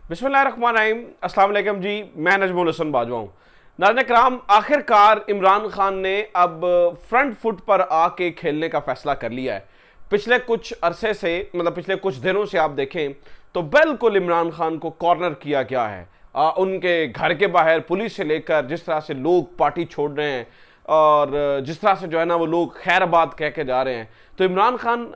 बिस्मिल्लाहिर्रहमानिर्रहीम, अस्सलाम वालेकुम जी। मैं नजमुल हसन बाजवा हूँ। नाज़रीन कराम, आखिरकार इमरान खान ने अब फ्रंट फुट पर आके खेलने का फैसला कर लिया है। पिछले कुछ अरसे से, मतलब पिछले कुछ दिनों से आप देखें तो बिल्कुल इमरान खान को कॉर्नर किया गया है। उनके घर के बाहर पुलिस से लेकर जिस तरह से लोग पार्टी छोड़ रहे हैं और जिस तरह से जो है ना वो लोग खैराबाद कह के जा रहे हैं, तो इमरान खान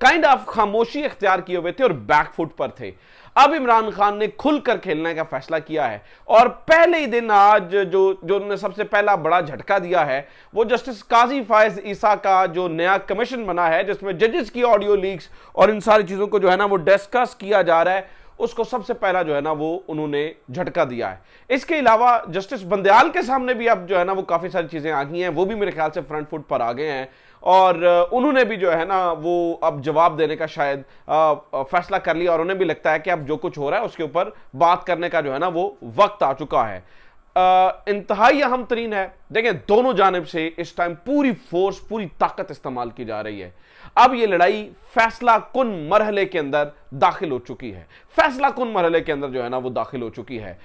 काइंड ऑफ खामोशी इख्तियार किए हुए थे और बैक फुट पर थे। अब इमरान खान ने खुलकर खेलने का फैसला किया है और पहले ही दिन आज जो उन्होंने सबसे पहला बड़ा झटका दिया है वो जस्टिस काजी फायज ईसा का जो नया कमीशन बना है, जिसमें जजेस की ऑडियो लीक्स और इन सारी चीजों को जो है ना वो डिस्कस किया जा रहा है, उसको सबसे पहला जो है ना वो उन्होंने झटका दिया है। इसके अलावा जस्टिस बंदयाल के सामने भी अब जो है ना वो काफी सारी चीजें आ गई हैं, वो भी मेरे ख्याल से फ्रंट फुट पर आ गए हैं और उन्होंने भी जो है ना वो अब जवाब देने का शायद फैसला कर लिया और उन्हें भी लगता है कि अब जो कुछ हो रहा है उसके ऊपर बात करने का जो है ना वो वक्त आ चुका है। इंतहाई अहम तरीन है। देखें, दोनों जानिब से इस टाइम पूरी फोर्स, पूरी ताकत इस्तेमाल की जा रही है। अब यह लड़ाई फैसला कुन मरहले के अंदर दाखिल हो चुकी है। फैसला कुन मरहले के अंदर जो है ना वो दाखिल हो चुकी है।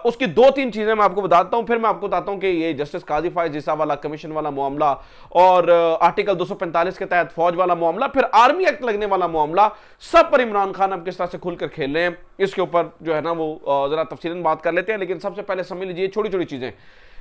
उसकी दो तीन चीजें मैं आपको बताता हूं, फिर मैं आपको बताता हूं कि ये जस्टिस काजी फायज ईसा वाला कमीशन वाला मामला और आर्टिकल 245 के तहत फौज वाला मामला, फिर आर्मी एक्ट लगने वाला मामला, सब पर इमरान खान अब किस तरह से खुलकर खेल रहे हैं, इसके ऊपर जो है ना वो जरा तफसीलन बात कर लेते हैं। लेकिन सबसे पहले समझ लीजिए छोटी छोटी चीजें।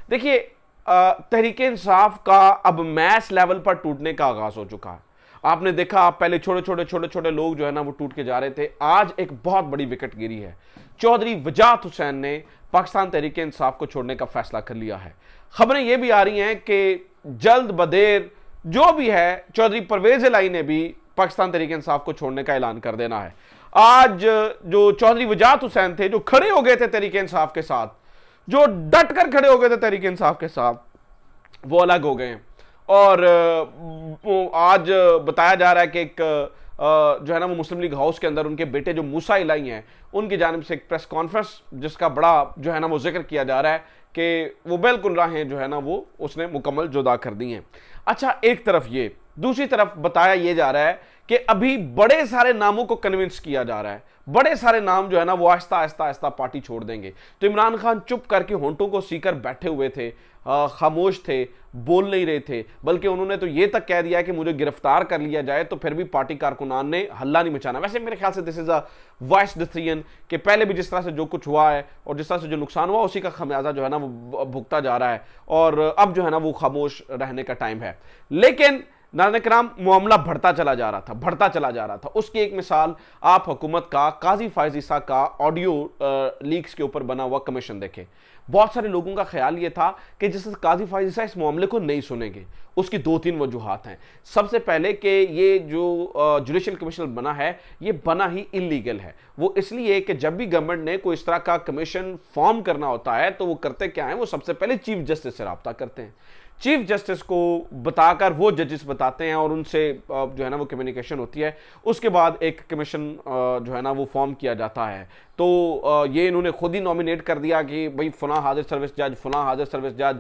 देखिए, तहरीके इंसाफ का अब मैस लेवल पर टूटने का आगाज हो चुका है। आपने देखा, आप पहले छोटे छोटे लोग जो है ना वो टूट के जा रहे थे। आज एक बहुत बड़ी विकेट गिरी है। चौधरी वजाहत हुसैन ने पाकिस्तान तहरीके इंसाफ को छोड़ने का फैसला कर लिया है। खबरें ये भी आ रही हैं कि जल्द बदेर जो भी है, चौधरी परवेज इलाही ने भी पाकिस्तान तहरीके इंसाफ को छोड़ने का ऐलान कर देना है। आज जो चौधरी वजाहत हुसैन थे, जो खड़े हो गए थे तहरीके इंसाफ के साथ, जो डट कर खड़े हो गए थे तहरीके इंसाफ के साथ, वो अलग हो गए हैं। और आज बताया जा रहा है कि एक जो है ना वो मुस्लिम लीग हाउस के अंदर उनके बेटे जो मूसा इलाही हैं, उनकी जानिब से एक प्रेस कॉन्फ्रेंस जिसका बड़ा जो है ना वो जिक्र किया जा रहा है कि वो बिल्कुल राहें जो है ना वो उसने मुकम्मल जुदा कर दी हैं। अच्छा, एक तरफ ये, दूसरी तरफ बताया ये जा रहा है कि अभी बड़े सारे नामों को कन्विंस किया जा रहा है। बड़े सारे नाम जो है ना वो आहिस्ता आहिस्ता आहिस्ता पार्टी छोड़ देंगे। तो इमरान खान चुप करके होंठों को सीकर बैठे हुए थे, खामोश थे, बोल नहीं रहे थे, बल्कि उन्होंने तो ये तक कह दिया कि मुझे गिरफ्तार कर लिया जाए तो फिर भी पार्टी कारकुनान ने हल्ला नहीं मचाना। वैसे मेरे ख्याल से this is a vice decision कि पहले भी जिस तरह से जो कुछ हुआ है और जिस तरह से जो नुकसान हुआ उसी का खमियाजा जो है ना वो भुगता जा रहा है और अब जो है ना वो खामोश रहने का टाइम है। लेकिन नाज़रीन किराम, मामला बढ़ता चला जा रहा था। उसकी एक मिसाल आप हुकूमत का काजी फायज ईसा का ऑडियो लीक्स के ऊपर बना हुआ कमीशन देखें। बहुत सारे लोगों का ख्याल यह था कि जिस काजी फायज ईसा इस मामले को नहीं सुनेंगे। उसकी दो तीन वजूहात हैं। सबसे पहले कि ये जो जुडिशल कमीशन बना है ये बना ही इलीगल है। वो इसलिए कि जब भी गवर्नमेंट ने कोई इस तरह का कमीशन फॉर्म करना होता है तो वो करते क्या है, वो सबसे पहले चीफ जस्टिस से रब्ता करते हैं। चीफ जस्टिस को बताकर वो जजेस बताते हैं और उनसे जो है ना वो कम्युनिकेशन होती है। उसके बाद एक कमीशन जो है ना वो फॉर्म किया जाता है। तो ये इन्होंने खुद ही नॉमिनेट कर दिया कि भाई फलां हाजिर सर्विस जज, फलां हाजिर सर्विस जज।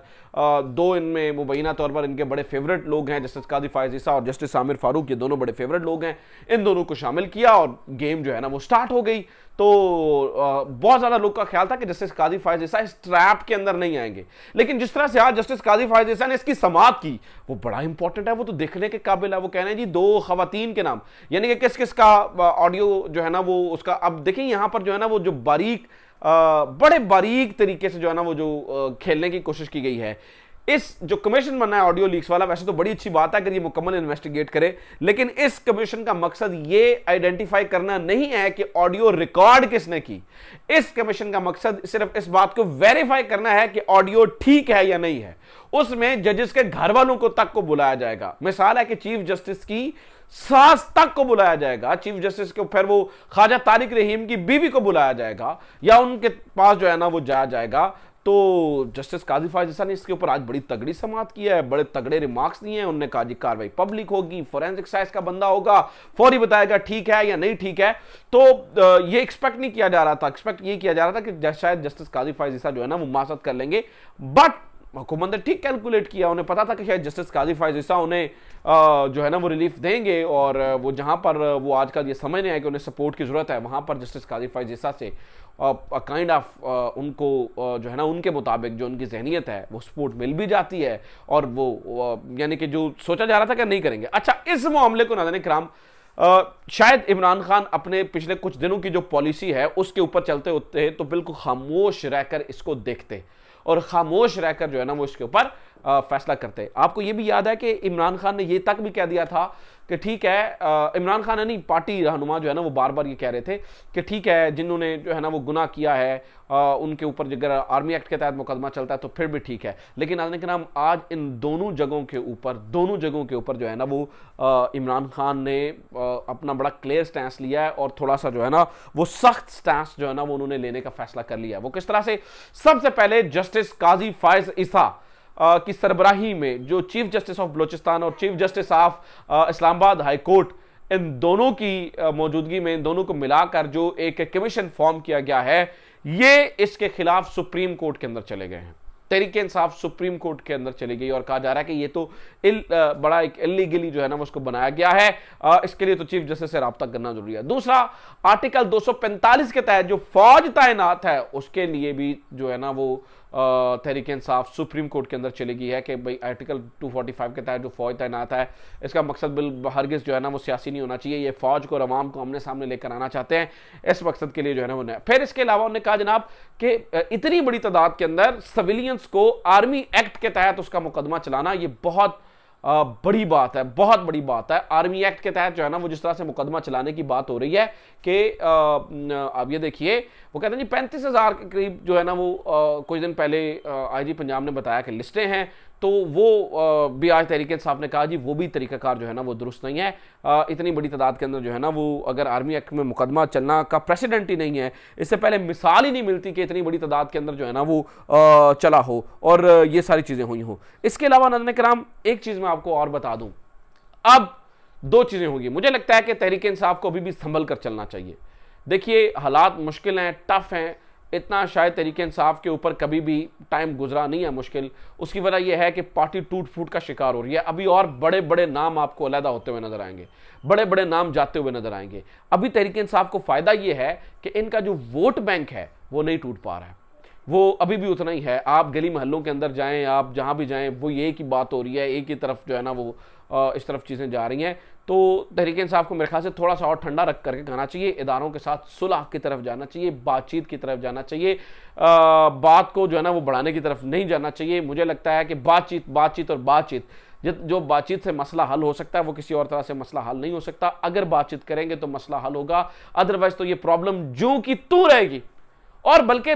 दो इनमें मुबैना तौर पर इनके बड़े फेवरेट लोग हैं, जस्टिस काजी फायज ईसा और जस्टिस आमिर फारूक, ये दोनों बड़े फेवरेट लोग हैं। इन दोनों को शामिल किया और गेम जो है ना वो स्टार्ट हो गई। तो बहुत ज्यादा लोग का ख्याल था कि जस्टिस काजी फायज ईसा इस ट्रैप के अंदर नहीं आएंगे। लेकिन जिस तरह से आज जस्टिस काजी फायज ईसा ने इसकी समाअत की वो बड़ा इंपॉर्टेंट है, वो तो देखने के काबिल है। वो कह रहे हैं जी दो खवातीन के नाम, यानी कि किस किस का ऑडियो जो है ना वो उसका। अब देखें यहां पर जो है ना वो जो बारीक बड़े बारीक तरीके से जो है ना वो जो खेलने की कोशिश की गई है। इस जो कमीशन बना है ऑडियो लीक्स वाला, वैसे तो बड़ी अच्छी बात है अगर ये मुकम्मल इन्वेस्टिगेट करे, लेकिन इस कमीशन का मकसद ये आइडेंटिफाई करना नहीं है कि ऑडियो रिकॉर्ड किसने की। इस कमीशन का मकसद सिर्फ इस बात को वेरीफाई करना है कि ऑडियो ठीक है या नहीं है। उसमें जजेस के घर वालों को तक को बुलाया जाएगा। मिसाल है कि चीफ जस्टिस की सास तक को बुलाया जाएगा, चीफ जस्टिस को फिर वो ख्वाजा तारिक रहीम की बीवी को बुलाया जाएगा या उनके पास जो है ना वो जाया जाएगा। तो जस्टिस काजी फायज ईसा ने इसके ऊपर आज बड़ी तगड़ी समाअत की है, बड़े तगड़े रिमार्क्स दिए हैं। उन्होंने कहा जी कार्रवाई पब्लिक होगी, फोरेंसिक साइंस का बंदा होगा, फौरी बताएगा ठीक है या नहीं ठीक है। तो ये एक्सपेक्ट नहीं किया जा रहा था, एक्सपेक्ट ये किया जा रहा था कि शायद जस्टिस काजी फायज ईसा जो है ना वो मासत कर लेंगे। बट हुकूमत ने ठीक कैलकुलेट किया, उन्हें पता था कि शायद जस्टिस काजी फायज ईसा उन्हें जो है ना वो रिलीफ देंगे, और वो जहाँ पर वो आज का ये समझ नहीं आया कि उन्हें सपोर्ट की ज़रूरत है, वहाँ पर जस्टिस काजी फायज ईसा से काइंड ऑफ उनको जो है ना उनके मुताबिक जो उनकी जहनीत है वो सपोर्ट मिल भी जाती है, और वो यानी कि जो सोचा जा रहा था कि नहीं करेंगे। अच्छा, इस मामले को नाज़रीन किराम शायद इमरान खान अपने पिछले कुछ दिनों की जो पॉलिसी है उसके ऊपर चलते होते तो बिल्कुल खामोश रहकर इसको देखते, और खामोश रहकर जो है ना वो इसके ऊपर फैसला करते। आपको ये भी याद है कि इमरान खान ने ये तक भी कह दिया था कि ठीक है, इमरान खान है नहीं, पार्टी रहनुमा जो है ना वो बार बार ये कह रहे थे कि ठीक है, जिन्होंने जो है ना वो गुनाह किया है उनके ऊपर अगर आर्मी एक्ट के तहत मुकदमा चलता है तो फिर भी ठीक है, लेकिन आज के नाम आज इन दोनों जगहों के ऊपर जो है ना वो इमरान खान ने अपना बड़ा क्लियर स्टैंस लिया है, और थोड़ा सा जो है ना वो सख्त स्टैंस जो है ना वो उन्होंने लेने का फैसला कर लिया है। वो किस तरह से, सबसे पहले जस्टिस काजी फायज ईसा की सरबराही में जो चीफ जस्टिस ऑफ बलोचिस्तान और chief justice of Islamabad high court, इन दोनों की मौजूदगी में इन दोनों को मिलाकर जो एक कमीशन फॉर्म किया गया है, ये इसके खिलाफ सुप्रीम कोर्ट के अंदर चले गए हैं। तहरीक इंसाफ सुप्रीम कोर्ट के अंदर चली गई और कहा जा रहा है कि ये तो बड़ा एक इलीगली जो है ना उसको बनाया गया है, इसके लिए तो चीफ जस्टिस से रब्ता करना जरूरी है। दूसरा, आर्टिकल 245 के तहत जो फौज तैनात है उसके लिए भी जो है ना वो तहरीक इंसाफ सुप्रीम कोर्ट के अंदर चली गई है कि भाई आर्टिकल 245 के तहत जो फौज तैनात है इसका मकसद बिल हरगिज जो है ना वो सियासी नहीं होना चाहिए, ये फौज को और अवाम को आमने सामने लेकर आना चाहते हैं, इस मकसद के लिए जो है ना वो नया। फिर इसके अलावा उन्होंने कहा जनाब कि इतनी बड़ी तादाद के अंदर सिविलियंस को आर्मी एक्ट के तहत उसका मुकदमा चलाना ये बहुत बड़ी बात है, बहुत बड़ी बात है। आर्मी एक्ट के तहत जो है ना वो जिस तरह से मुकदमा चलाने की बात हो रही है कि आप ये देखिए, वो कहते हैं जी 35,000 के करीब जो है ना वो कुछ दिन पहले आईजी पंजाब ने बताया कि लिस्टें हैं, तो वो भी आज तहरीक इंसाफ ने कहा जी वो भी तरीकाकार जो है ना वो दुरुस्त नहीं है। इतनी बड़ी तादाद के अंदर जो है ना वो अगर आर्मी एक्ट में मुकदमा चलना का प्रेसिडेंट ही नहीं है, इससे पहले मिसाल ही नहीं मिलती कि इतनी बड़ी तादाद के अंदर जो है ना वो चला हो और ये सारी चीज़ें हुई हों। इसके अलावा नाज़रीन किराम एक चीज़ मैं आपको और बता दूँ, अब दो चीज़ें होंगी। मुझे लगता है कि तहरीक इंसाफ को अभी भी संभल कर चलना चाहिए। देखिए हालात मुश्किल हैं, टफ हैं, इतना शायद तहरीक इंसाफ के ऊपर कभी भी टाइम गुजरा नहीं है मुश्किल। उसकी वजह यह है कि पार्टी टूट फूट का शिकार हो रही है। अभी और बड़े बड़े नाम आपको अलहदा होते हुए नजर आएंगे, बड़े बड़े नाम जाते हुए नजर आएंगे। अभी तहरीक इंसाफ को फायदा यह है कि इनका जो वोट बैंक है वो नहीं टूट पा रहा है, वो अभी भी उतना ही है। आप गली मोहल्लों के अंदर जाएं, आप जहां भी जाएं, वो एक ही बात हो रही है, एक ही तरफ जो है ना वो इस तरफ चीज़ें जा रही हैं। तो तहरीक इंसाफ को मेरे ख्याल से थोड़ा सा और ठंडा रख करके कहना चाहिए, इदारों के साथ सुलह की तरफ जाना चाहिए, बातचीत की तरफ जाना चाहिए, बात को जो है ना वो बढ़ाने की तरफ नहीं जाना चाहिए। मुझे लगता है कि बातचीत और बातचीत, जो बातचीत से मसला हल हो सकता है वो किसी और तरह से मसला हल नहीं हो सकता। अगर बातचीत करेंगे तो मसला हल होगा, अदरवाइज तो ये प्रॉब्लम जो की तू रहेगी और बल्कि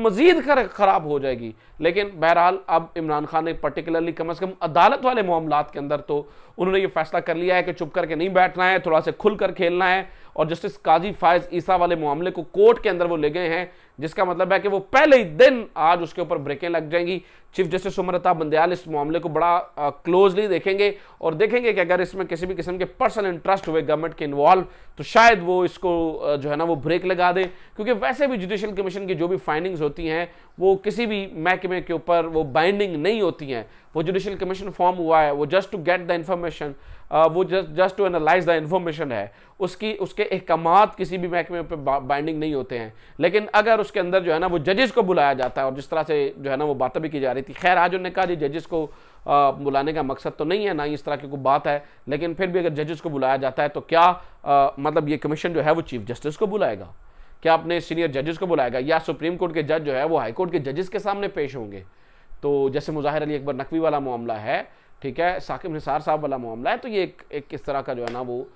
मजीद खराब हो जाएगी। लेकिन बहरहाल अब इमरान खान ने पर्टिकुलरली कम से कम अदालत वाले मामलात के अंदर तो उन्होंने ये फैसला कर लिया है कि चुप करके नहीं बैठना है, थोड़ा सा खुलकर खेलना है। और जस्टिस काजी फायज ईसा वाले मामले को कोर्ट के अंदर वो ले गए हैं, जिसका मतलब है कि वो पहले ही दिन आज उसके ऊपर ब्रेकें लग जाएंगी। चीफ जस्टिस उमर अता बंदयाल इस मामले को बड़ा क्लोजली देखेंगे और देखेंगे कि अगर इसमें किसी भी किस्म के पर्सनल इंटरेस्ट हुए गवर्नमेंट के इन्वॉल्व तो शायद वो इसको जो है ना वो ब्रेक लगा दें, क्योंकि वैसे भी जुडिशल कमीशन की जो भी फाइंडिंग्स होती हैं वो किसी भी महकमे के ऊपर वो बाइंडिंग नहीं होती हैं। वो जुडिशल कमीशन फॉर्म हुआ है, वो just to get the information, वो just to analyse the information है, उसके अहकामात किसी भी महकमे पे बाइंडिंग नहीं होते हैं। लेकिन अगर उसके अंदर जो है ना वो जजेस को बुलाया जाता है, और जिस तरह से जो है ना वो बातें भी की जा रही थी, खैर आज उन्होंने कहा जी जजेस को बुलाने का मकसद तो नहीं है, ना ही इस तरह की कोई बात है, लेकिन फिर भी अगर जजेस को बुलाया जाता है तो क्या मतलब ये कमीशन जो है वो चीफ जस्टिस को बुलाएगा, क्या अपने सीनियर जजेस को बुलाएगा, या सुप्रीम कोर्ट के जज जो है वो हाई कोर्ट के जजेस के सामने पेश होंगे? तो जैसे मुजाहिर अली अकबर नकवी वाला मामला है, ठीक है, साकिब निसार साहब वाला मामला है, तो ये एक इस तरह का जो है ना वो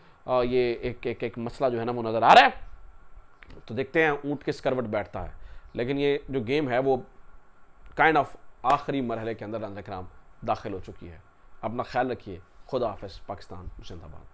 ये एक मसला जो है ना वो नज़र आ रहा है। तो देखते हैं ऊँट किस करवट बैठता है। लेकिन ये जो गेम है वो काइंड ऑफ आखिरी मरहले के अंदर दाखिल हो चुकी है। अपना ख्याल रखिए। खुदा हाफिज़। पाकिस्तान जिंदाबाद।